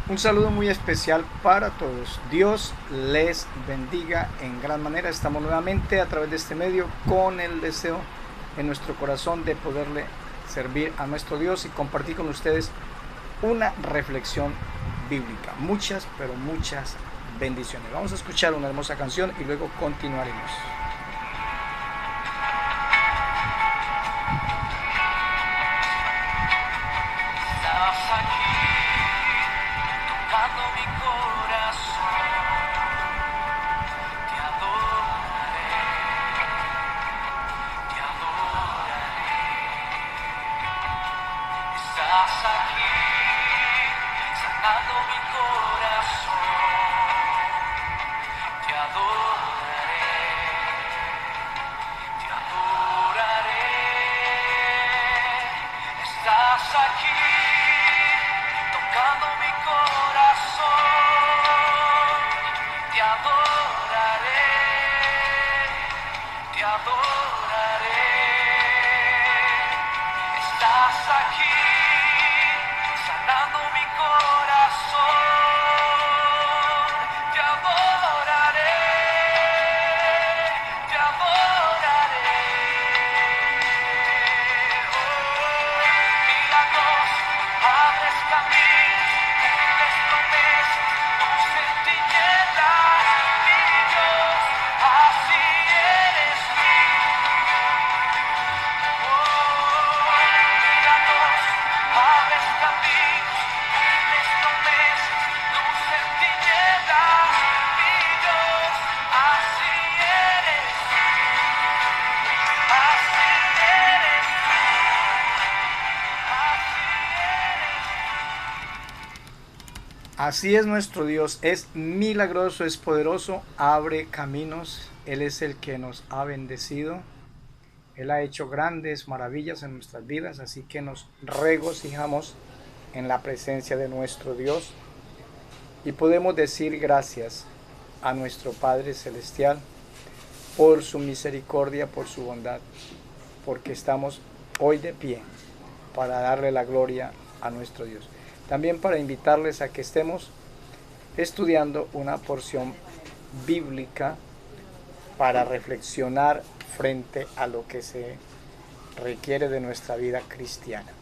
Un saludo muy especial para todos. Dios les bendiga en gran manera. Estamos nuevamente a través de este medio con el deseo en nuestro corazón de poderle servir a nuestro Dios y compartir con ustedes una reflexión bíblica. Muchas, pero muchas bendiciones. Vamos a escuchar una hermosa canción y luego continuaremos. Así es nuestro Dios, es milagroso, es poderoso, abre caminos, Él es el que nos ha bendecido, Él ha hecho grandes maravillas en nuestras vidas, así que nos regocijamos en la presencia de nuestro Dios y podemos decir gracias a nuestro Padre Celestial por su misericordia, por su bondad, porque estamos hoy de pie para darle la gloria a nuestro Dios. También para invitarles a que estemos estudiando una porción bíblica para reflexionar frente a lo que se requiere de nuestra vida cristiana.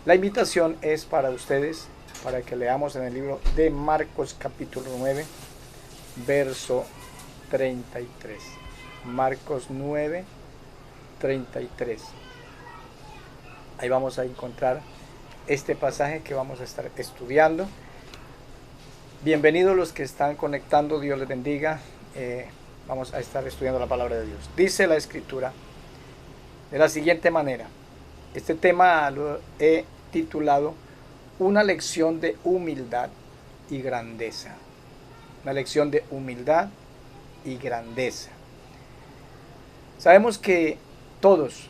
La invitación es para ustedes, para que leamos en el libro de Marcos capítulo 9, verso 33. Marcos 9, 33. Ahí vamos a encontrar este pasaje que vamos a estar estudiando. Bienvenidos los que están conectando, Dios les bendiga. Vamos a estar estudiando la palabra de Dios. Dice la escritura de la siguiente manera. Este tema lo he titulado Una lección de humildad y grandeza. Una lección de humildad y grandeza. Sabemos que todos,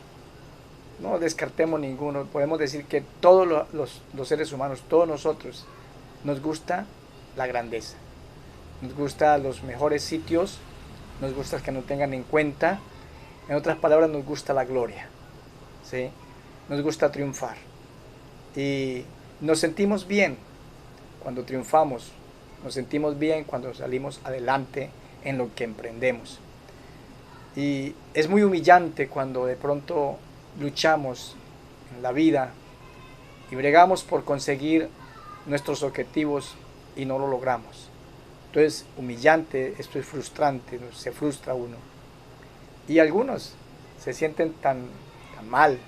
no descartemos ninguno, podemos decir que todos los seres humanos, todos nosotros, nos gusta la grandeza, nos gusta los mejores sitios, nos gusta que nos tengan en cuenta, en otras palabras nos gusta la gloria, ¿sí? Nos gusta triunfar y nos sentimos bien cuando triunfamos, nos sentimos bien cuando salimos adelante en lo que emprendemos y es muy humillante cuando de pronto luchamos en la vida y bregamos por conseguir nuestros objetivos y no lo logramos. Entonces, humillante, esto es frustrante, se frustra uno. Y algunos se sienten tan mal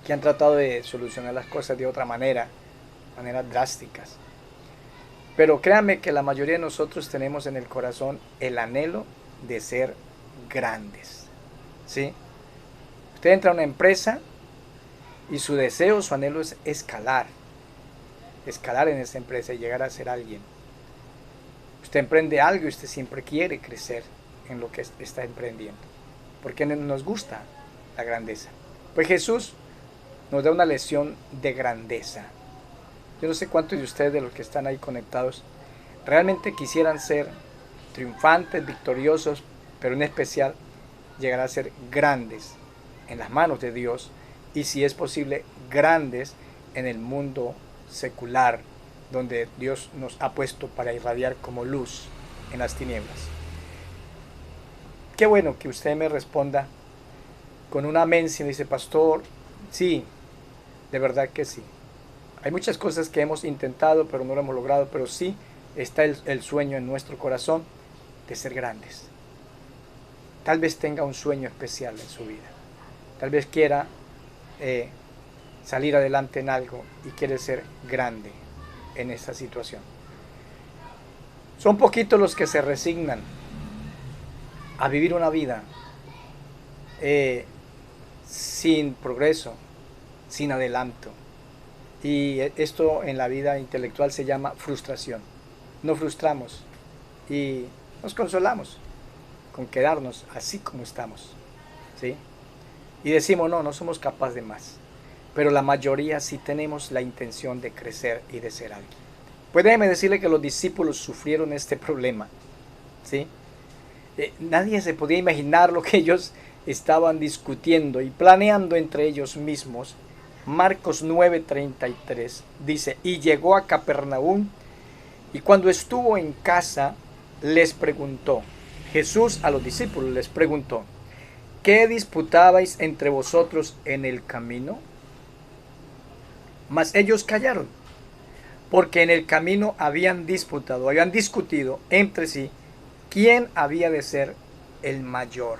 que han tratado de solucionar las cosas de otra manera, maneras drásticas. Pero créanme que la mayoría de nosotros tenemos en el corazón el anhelo de ser grandes, ¿sí? Usted entra a una empresa y su deseo, su anhelo es escalar en esa empresa y llegar a ser alguien. Usted emprende algo y usted siempre quiere crecer en lo que está emprendiendo, porque nos gusta la grandeza. Pues Jesús nos da una lección de grandeza. Yo no sé cuántos de ustedes, de los que están ahí conectados, realmente quisieran ser triunfantes, victoriosos, pero en especial llegar a ser grandes en las manos de Dios y, si es posible, grandes en el mundo secular, donde Dios nos ha puesto para irradiar como luz en las tinieblas. Qué bueno que usted me responda con una amén si me dice, pastor, sí, de verdad que sí. Hay muchas cosas que hemos intentado, pero no lo hemos logrado, pero sí está el sueño en nuestro corazón de ser grandes. Tal vez tenga un sueño especial en su vida. Tal vez quiera salir adelante en algo y quiere ser grande en esa situación. Son poquitos los que se resignan a vivir una vida sin progreso, sin adelanto. Y esto en la vida intelectual se llama frustración. Nos frustramos y nos consolamos con quedarnos así como estamos, ¿sí? Y decimos, no somos capaces de más. Pero la mayoría sí tenemos la intención de crecer y de ser alguien. Pues déjeme decirle que los discípulos sufrieron este problema, ¿sí? Nadie se podía imaginar lo que ellos estaban discutiendo y planeando entre ellos mismos. Marcos 9:33 dice, y llegó a Capernaum, y cuando estuvo en casa, les preguntó, Jesús a los discípulos les preguntó, ¿qué disputabais entre vosotros en el camino? Mas ellos callaron, porque en el camino habían discutido entre sí, quién había de ser el mayor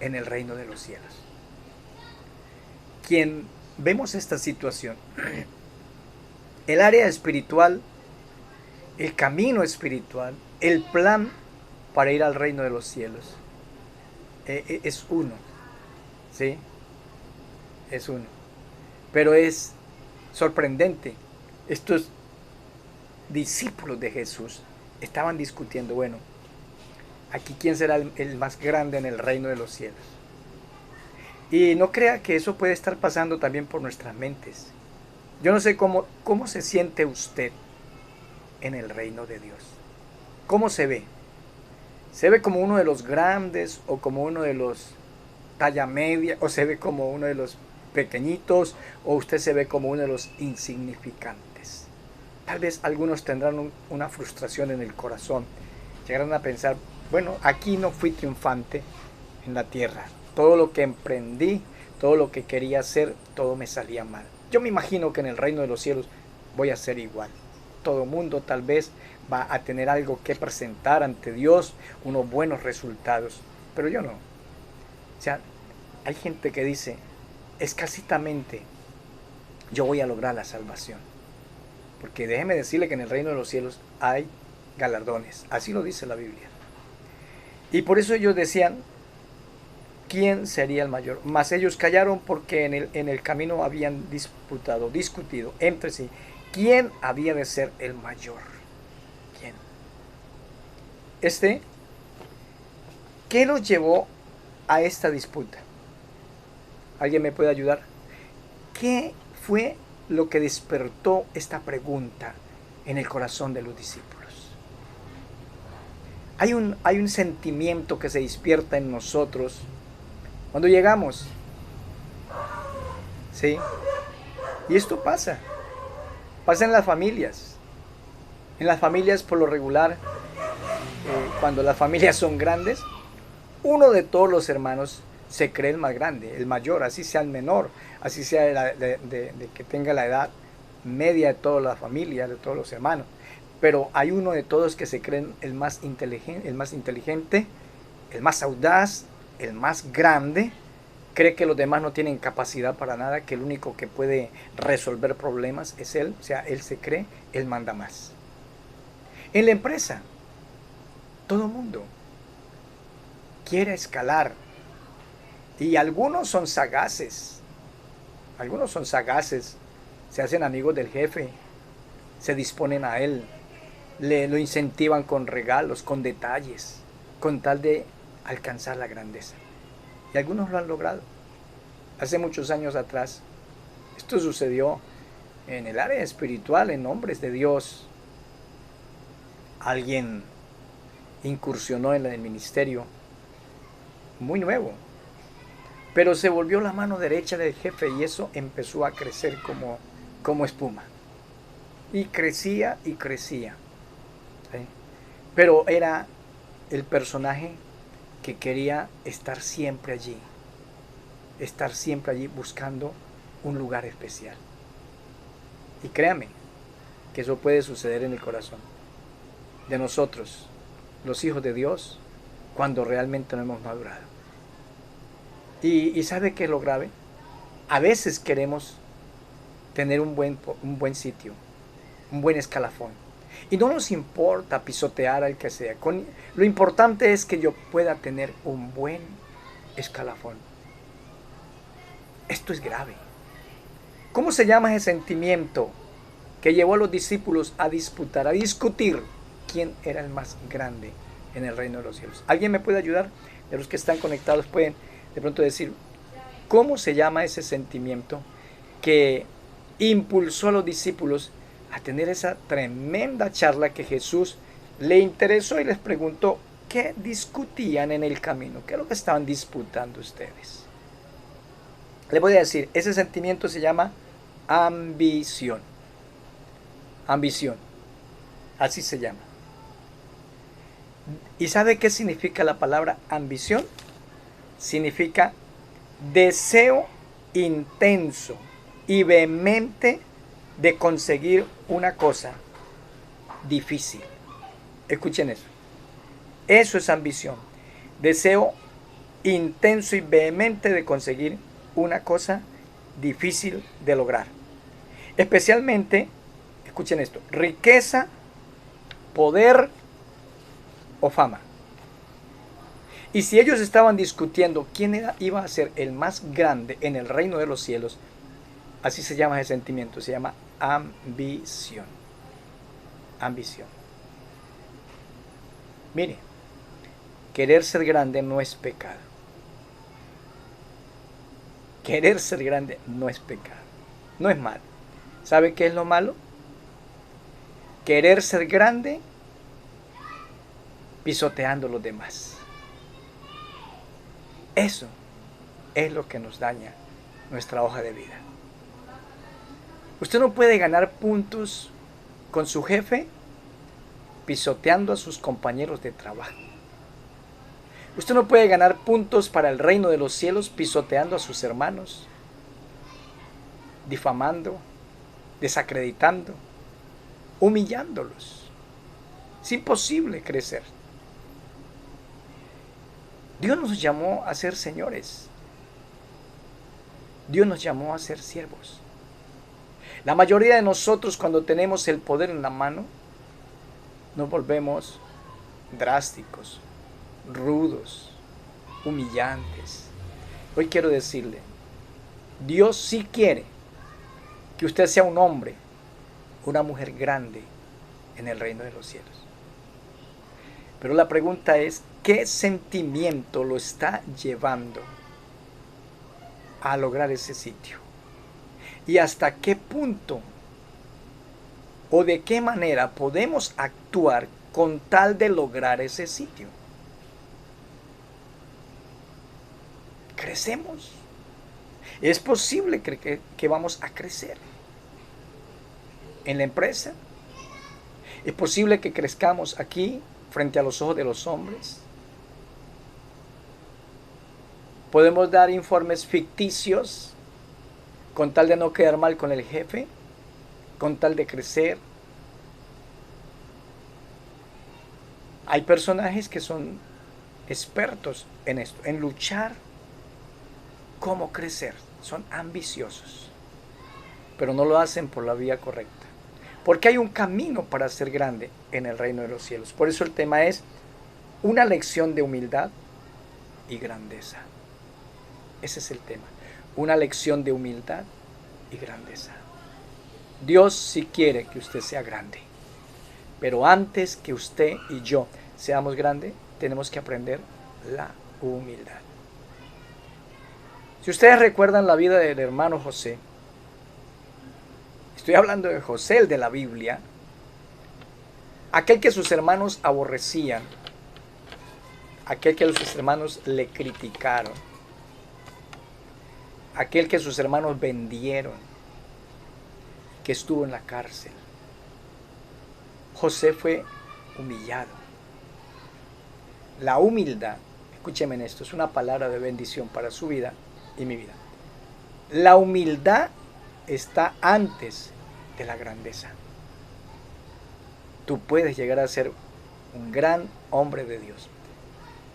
en el reino de los cielos. Quien vemos esta situación, el área espiritual, el camino espiritual, el plan para ir al reino de los cielos, es uno, ¿sí? Es uno. Pero es sorprendente. Estos discípulos de Jesús estaban discutiendo, bueno, aquí quién será el más grande en el reino de los cielos. Y no crea que eso puede estar pasando también por nuestras mentes. Yo no sé cómo se siente usted en el reino de Dios. ¿Cómo se ve? ¿Se ve como uno de los grandes o como uno de los talla media o se ve como uno de los pequeñitos o usted se ve como uno de los insignificantes? Tal vez algunos tendrán una frustración en el corazón. Llegarán a pensar, bueno, aquí no fui triunfante en la tierra. Todo lo que emprendí, todo lo que quería hacer, todo me salía mal. Yo me imagino que en el reino de los cielos voy a ser igual. Todo mundo tal vez va a tener algo que presentar ante Dios, unos buenos resultados, pero yo no. O sea, hay gente que dice, escasitamente yo voy a lograr la salvación. Porque déjeme decirle que en el reino de los cielos hay galardones. Así lo dice la Biblia. Y por eso ellos decían, ¿quién sería el mayor? Mas ellos callaron porque en el camino habían discutido entre sí, ¿quién había de ser el mayor? ¿Quién? ¿Qué los llevó a esta disputa? ¿Alguien me puede ayudar? ¿Qué fue lo que despertó esta pregunta en el corazón de los discípulos? Hay un sentimiento que se despierta en nosotros cuando llegamos, ¿sí? Y esto pasa en las familias. En las familias, por lo regular, cuando las familias son grandes, uno de todos los hermanos se cree el más grande, el mayor, así sea el menor, así sea de que tenga la edad media de toda la familia, de todos los hermanos. Pero hay uno de todos que se creen el más inteligente, el más audaz, el más grande. Cree que los demás no tienen capacidad para nada, que el único que puede resolver problemas es él. O sea, él se cree, él manda más. En la empresa, todo el mundo quiere escalar. Y algunos son sagaces. Se hacen amigos del jefe, se disponen a él, lo incentivan con regalos, con detalles, con tal de alcanzar la grandeza. Y algunos lo han logrado. Hace muchos años atrás, esto sucedió en el área espiritual, en hombres de Dios. Alguien incursionó en el ministerio, muy nuevo, pero se volvió la mano derecha del jefe y eso empezó a crecer como espuma. y crecía y crecía. ¿Sí? Pero era el personaje que quería estar siempre allí buscando un lugar especial. Y créame que eso puede suceder en el corazón de nosotros, los hijos de Dios, cuando realmente no hemos madurado. Y ¿sabe qué es lo grave? A veces queremos tener un buen sitio, un buen escalafón. Y no nos importa pisotear al que sea. Lo importante es que yo pueda tener un buen escalafón. Esto es grave. ¿Cómo se llama ese sentimiento que llevó a los discípulos a disputar, a discutir quién era el más grande en el reino de los cielos? ¿Alguien me puede ayudar? De los que están conectados pueden de pronto decir, ¿cómo se llama ese sentimiento que impulsó a los discípulos a tener esa tremenda charla que Jesús le interesó y les preguntó qué discutían en el camino? ¿Qué es lo que estaban disputando ustedes? Les voy a decir, ese sentimiento se llama ambición. Ambición. Así se llama. ¿Y sabe qué significa la palabra ambición? Significa deseo intenso y vehemente de conseguir una cosa difícil. Escuchen eso. Eso es ambición. Deseo intenso y vehemente de conseguir una cosa difícil de lograr. Especialmente, escuchen esto, riqueza, poder o fama. Y si ellos estaban discutiendo quién iba a ser el más grande en el reino de los cielos, así se llama ese sentimiento, se llama ambición. Ambición. Mire, querer ser grande no es pecado. Querer ser grande no es pecado. No es malo. ¿Sabe qué es lo malo? Querer ser grande pisoteando a los demás. Eso es lo que nos daña nuestra hoja de vida. Usted no puede ganar puntos con su jefe pisoteando a sus compañeros de trabajo. Usted no puede ganar puntos para el reino de los cielos pisoteando a sus hermanos, difamando, desacreditando, humillándolos. Es imposible crecer. Dios nos llamó a ser señores. Dios nos llamó a ser siervos. La mayoría de nosotros, cuando tenemos el poder en la mano, nos volvemos drásticos, rudos, humillantes. Hoy quiero decirle, Dios sí quiere que usted sea un hombre, una mujer grande en el reino de los cielos. Pero la pregunta es, ¿qué sentimiento lo está llevando a lograr ese sitio? ¿Y hasta qué punto o de qué manera podemos actuar con tal de lograr ese sitio? ¿Crecemos? Es posible que vamos a crecer en la empresa. Es posible que crezcamos aquí frente a los ojos de los hombres. Podemos dar informes ficticios con tal de no quedar mal con el jefe, con tal de crecer. Hay personajes que son expertos en esto, en luchar cómo crecer. Son ambiciosos, pero no lo hacen por la vía correcta. Porque hay un camino para ser grande en el reino de los cielos. Por eso el tema es una lección de humildad y grandeza. Ese es el tema. Una lección de humildad y grandeza. Dios sí quiere que usted sea grande. Pero antes que usted y yo seamos grandes, tenemos que aprender la humildad. Si ustedes recuerdan la vida del hermano José, estoy hablando de José, el de la Biblia, aquel que sus hermanos aborrecían, aquel que sus hermanos le criticaron, aquel que sus hermanos vendieron, que estuvo en la cárcel. José fue humillado. La humildad, escúcheme en esto, es una palabra de bendición para su vida y mi vida. La humildad está antes de la grandeza. Tú puedes llegar a ser un gran hombre de Dios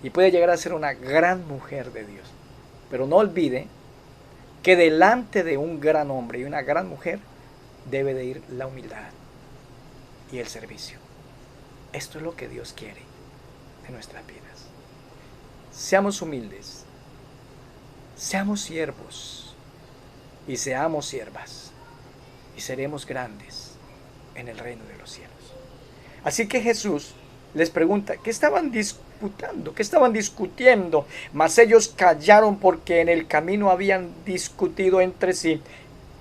y puedes llegar a ser una gran mujer de Dios. Pero no olvide que delante de un gran hombre y una gran mujer debe de ir la humildad y el servicio. Esto es lo que Dios quiere de nuestras vidas. Seamos humildes, seamos siervos y seamos siervas y seremos grandes en el reino de los cielos. Así que Jesús les pregunta, ¿qué estaban disputando? ¿Qué estaban discutiendo? Mas ellos callaron porque en el camino habían discutido entre sí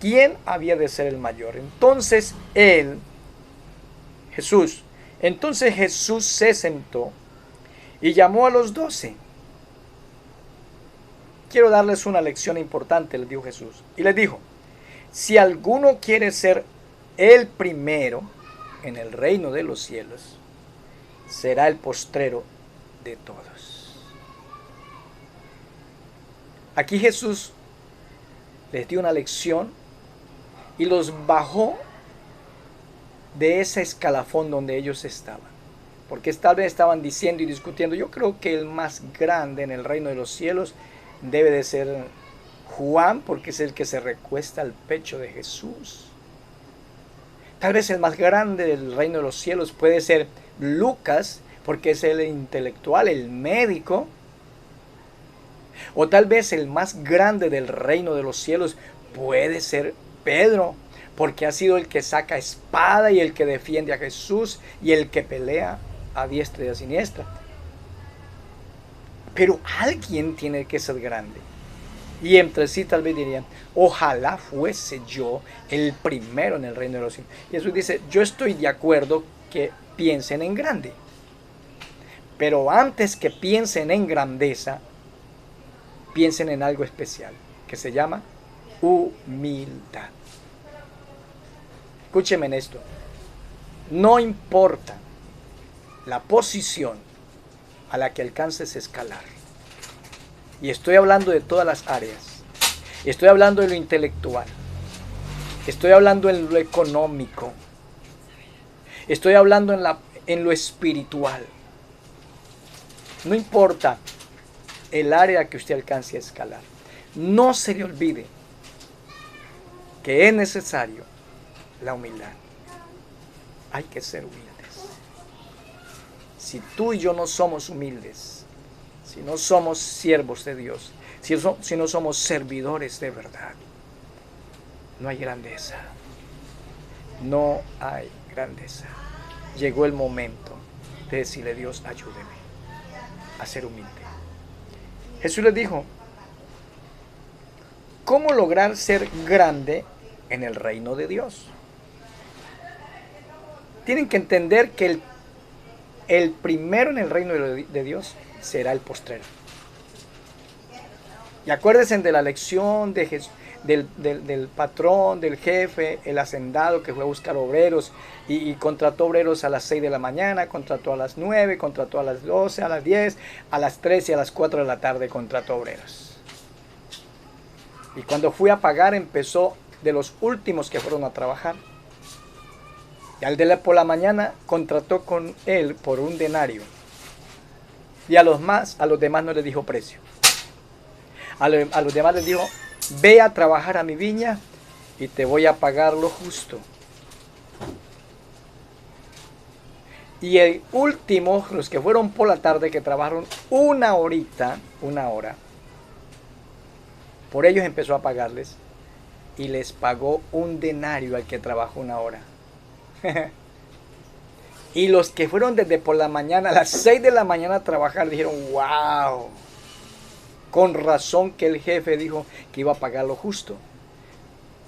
quién había de ser el mayor. Entonces Jesús se sentó y llamó a los 12. Quiero darles una lección importante, les dijo Jesús. Y les dijo, si alguno quiere ser el primero en el reino de los cielos, será el postrero de todos. Aquí Jesús les dio una lección y los bajó de ese escalafón donde ellos estaban. Porque tal vez estaban diciendo y discutiendo, yo creo que el más grande en el reino de los cielos debe de ser Juan, porque es el que se recuesta al pecho de Jesús. Tal vez el más grande del reino de los cielos puede ser Lucas, porque es el intelectual, el médico. O tal vez el más grande del reino de los cielos puede ser Pedro, porque ha sido el que saca espada y el que defiende a Jesús y el que pelea a diestra y a siniestra. Pero alguien tiene que ser grande. Y entre sí tal vez dirían, ojalá fuese yo el primero en el reino de los cielos. Y Jesús dice, yo estoy de acuerdo que piensen en grande. Pero antes que piensen en grandeza, piensen en algo especial, que se llama humildad. Escúcheme en esto. No importa la posición a la que alcances a escalar. Y estoy hablando de todas las áreas. Estoy hablando de lo intelectual. Estoy hablando en lo económico. Estoy hablando en lo espiritual. No importa el área que usted alcance a escalar. No se le olvide que es necesario la humildad. Hay que ser humildes. Si tú y yo no somos humildes, si no somos siervos de Dios, si no somos servidores de verdad, no hay grandeza. No hay grandeza. Llegó el momento de decirle a Dios, ayúdeme a ser humilde. Jesús les dijo, ¿cómo lograr ser grande en el reino de Dios? Tienen que entender que el primero en el reino de Dios será el postrero. Y acuérdense de la lección de del patrón, del jefe, el hacendado que fue a buscar obreros y contrató obreros a las 6 de la mañana, contrató a las 9, contrató a las 12, a las 10, a las 3 y a las 4 de la tarde contrató obreros. Y cuando fui a pagar empezó de los últimos que fueron a trabajar. Y al de por la mañana contrató con él por un denario. Y a los demás no les dijo precio. A los demás les dijo, ve a trabajar a mi viña y te voy a pagar lo justo. Y el último, los que fueron por la tarde, que trabajaron una hora, por ellos empezó a pagarles y les pagó un denario al que trabajó una hora. Y los que fueron desde por la mañana, a las 6 de la mañana a trabajar, dijeron, wow, con razón que el jefe dijo que iba a pagar lo justo.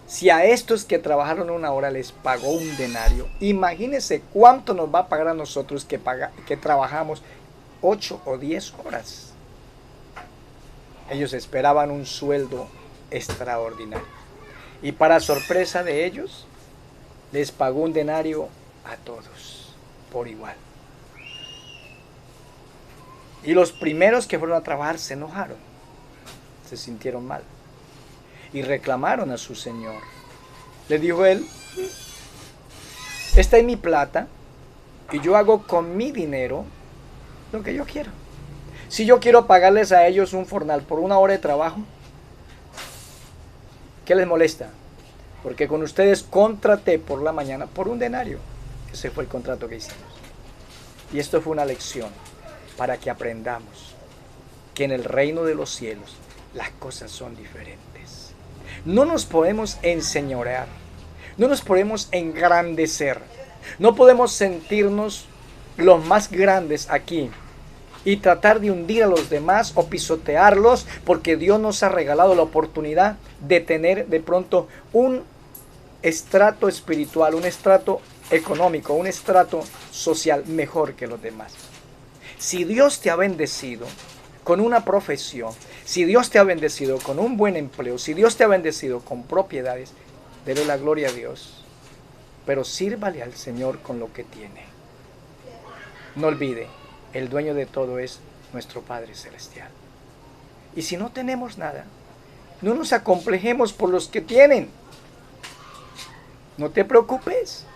Si a estos que trabajaron una hora les pagó un denario, imagínense cuánto nos va a pagar a nosotros que trabajamos 8 o 10 horas. Ellos esperaban un sueldo extraordinario. Y para sorpresa de ellos, les pagó un denario a todos. por igual. Y los primeros que fueron a trabajar se enojaron, se sintieron mal y reclamaron a su señor. Le dijo él: esta es mi plata y yo hago con mi dinero lo que yo quiero. Si yo quiero pagarles a ellos un jornal por 1 hora de trabajo, ¿qué les molesta? Porque con ustedes contraté por la mañana por 1 denario. Ese fue el contrato que hicimos. Y esto fue una lección para que aprendamos que en el reino de los cielos las cosas son diferentes. No nos podemos enseñorear, no nos podemos engrandecer, no podemos sentirnos los más grandes aquí y tratar de hundir a los demás o pisotearlos, porque Dios nos ha regalado la oportunidad de tener de pronto un estrato espiritual, un estrato económico, un estrato social mejor que los demás. Si Dios te ha bendecido con una profesión, si Dios te ha bendecido con un buen empleo, si Dios te ha bendecido con propiedades, dele la gloria a Dios, pero sírvale al Señor con lo que tiene. No olvide, el dueño de todo es nuestro Padre Celestial. Y si no tenemos nada, no nos acomplejemos por los que tienen. No te preocupes.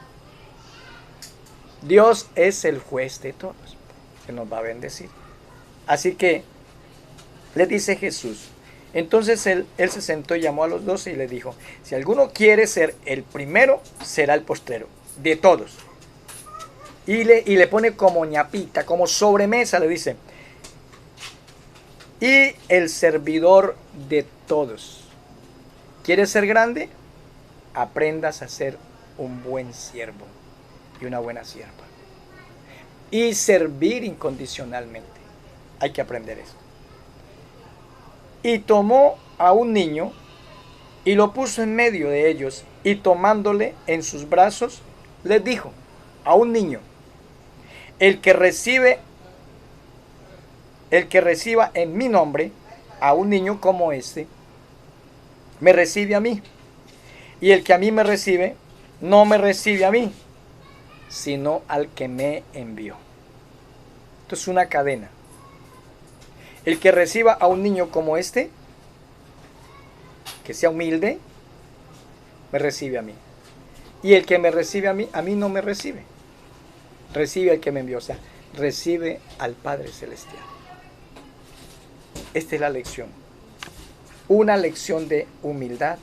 Dios es el juez de todos. Él nos va a bendecir. Así que le dice Jesús. Entonces él se sentó y llamó a los 12 y le dijo: si alguno quiere ser el primero, será el postrero de todos. Y le pone como ñapita, como sobremesa, le dice: y el servidor de todos. ¿Quieres ser grande? Aprendas a ser un buen siervo y una buena sierva. Y servir incondicionalmente. Hay que aprender eso. Y tomó a un niño y lo puso en medio de ellos, y tomándole en sus brazos, les dijo a un niño: el que reciba en mi nombre a un niño como este, me recibe a mí. Y el que a mí me recibe, no me recibe a mí, sino al que me envió. Esto es una cadena. El que reciba a un niño como este, que sea humilde, me recibe a mí. Y el que me recibe a mí no me recibe. Recibe al que me envió, o sea, recibe al Padre Celestial. Esta es la lección. Una lección de humildad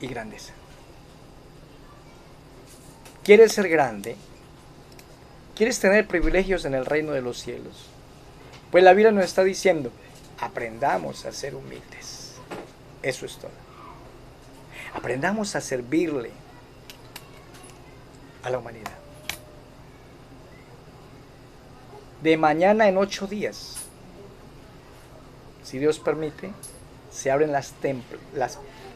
y grandeza. ¿Quieres ser grande? ¿Quieres tener privilegios en el reino de los cielos? Pues la Biblia nos está diciendo: aprendamos a ser humildes. Eso es todo. Aprendamos a servirle a la humanidad. De mañana en 8 días, si Dios permite, se abren las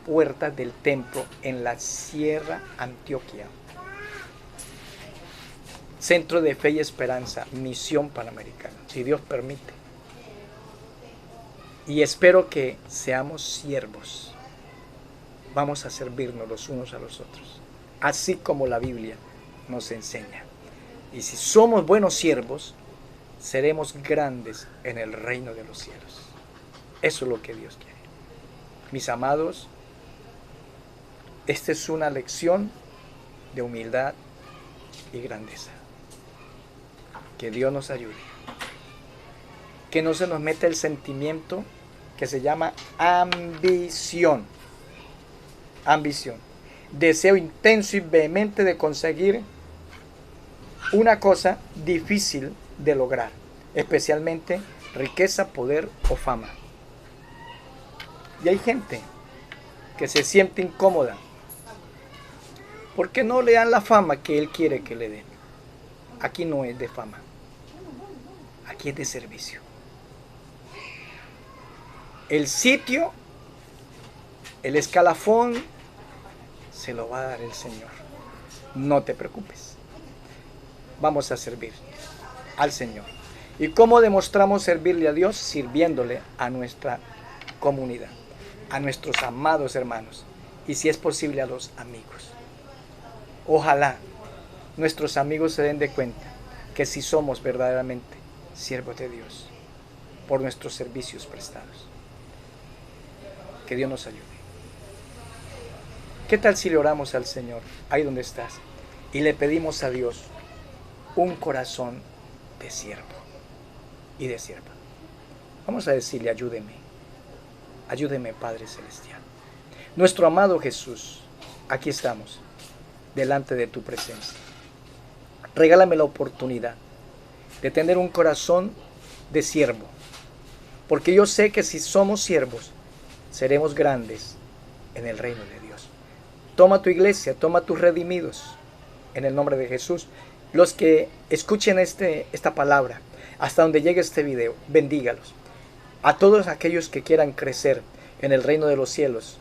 puertas del templo en la Sierra Antioquia. Centro de Fe y Esperanza, Misión Panamericana, si Dios permite. Y espero que seamos siervos. Vamos a servirnos los unos a los otros, así como la Biblia nos enseña. Y si somos buenos siervos, seremos grandes en el reino de los cielos. Eso es lo que Dios quiere. Mis amados, esta es una lección de humildad y grandeza. Que Dios nos ayude. Que no se nos meta el sentimiento que se llama ambición. Ambición. Deseo intenso y vehemente de conseguir una cosa difícil de lograr, especialmente riqueza, poder o fama. Y hay gente que se siente incómoda porque no le dan la fama que él quiere que le den. Aquí no es de fama, aquí es de servicio. El sitio, el escalafón, se lo va a dar el Señor. No te preocupes. Vamos a servir al Señor. ¿Y cómo demostramos servirle a Dios? Sirviéndole a nuestra comunidad, a nuestros amados hermanos, y si es posible a los amigos. Ojalá nuestros amigos se den de cuenta que si somos verdaderamente siervos de Dios por nuestros servicios prestados. Que Dios nos ayude. ¿Qué tal si le oramos al Señor, ahí donde estás, y le pedimos a Dios un corazón de siervo y de sierva? Vamos a decirle, ayúdeme, ayúdeme, Padre Celestial. Nuestro amado Jesús, aquí estamos, delante de tu presencia. Regálame la oportunidad de tener un corazón de siervo, porque yo sé que si somos siervos, seremos grandes en el reino de Dios. Toma tu iglesia, toma tus redimidos, en el nombre de Jesús. Los que escuchen esta palabra, hasta donde llegue este video, bendígalos. A todos aquellos que quieran crecer en el reino de los cielos,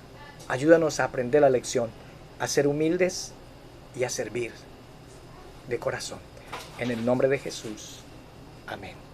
ayúdanos a aprender la lección, a ser humildes y a servir de corazón. En el nombre de Jesús. Amén.